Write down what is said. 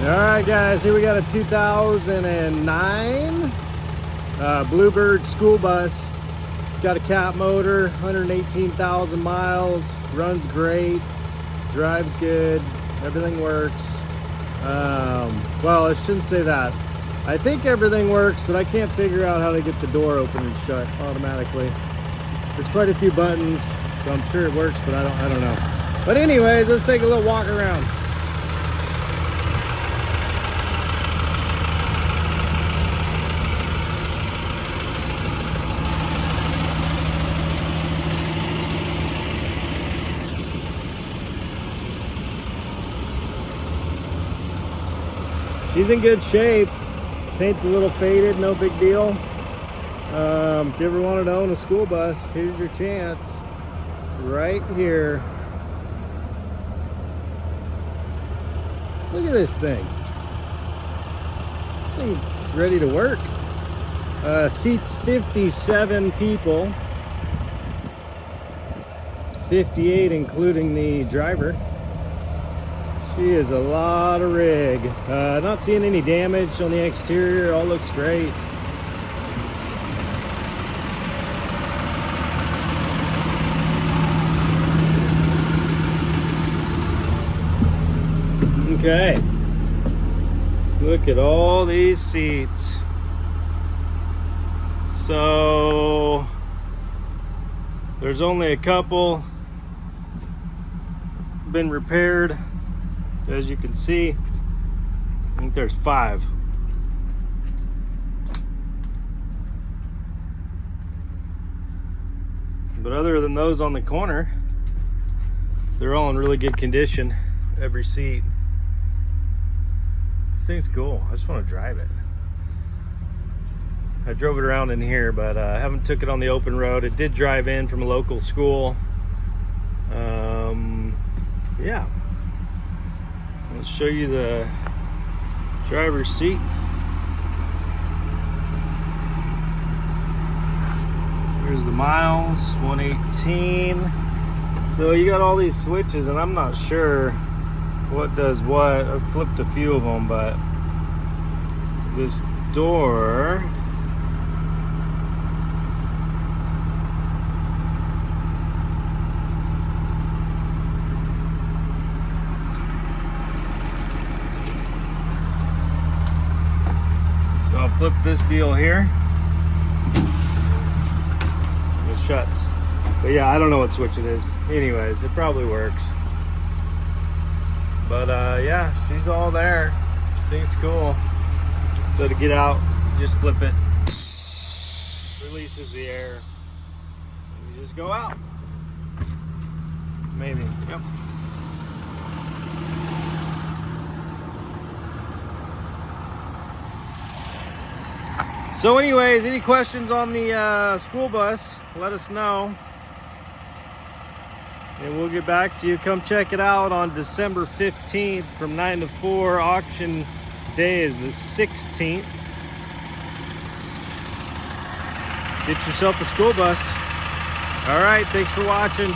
Alright guys, here we got a 2009 Bluebird school bus. It's got a cat motor, 118,000 miles, runs great, drives good, everything works. Well, I shouldn't say that. I think everything works, but I can't figure out how to get the door open and shut automatically. There's quite a few buttons, so I'm sure it works, but I don't know. But anyways, let's take a little walk around. She's in good shape. Paint's a little faded, no big deal. If you ever wanted to own a school bus, here's your chance. Right here. Look at this thing. This thing's ready to work. Seats 57 people. 58 including the driver. She is a lot of rig. Not seeing any damage on the exterior. All looks great. Okay. Look at all these seats. So there's only a couple been repaired. As you can see, I think there's 5. But other than those on the corner, they're all in really good condition, every seat. This thing's cool. I just want to drive it. I drove it around in here, but I haven't took it on the open road. It did drive in from a local school. Yeah. Let's show you the driver's seat. Here's the miles, 118. So you got all these switches, and I'm not sure what does what. I've flipped a few of them, but this door, I'll flip this deal here. It shuts. But yeah, I don't know what switch it is. Anyways, it probably works. But yeah, she's all there. Thing's cool. So to get out, just flip it. Releases the air. And you just go out. Maybe. Yep. So anyways, any questions on the school bus, let us know. And we'll get back to you. Come check it out on December 15th from 9 to 4. Auction day is the 16th. Get yourself a school bus. All right, thanks for watching.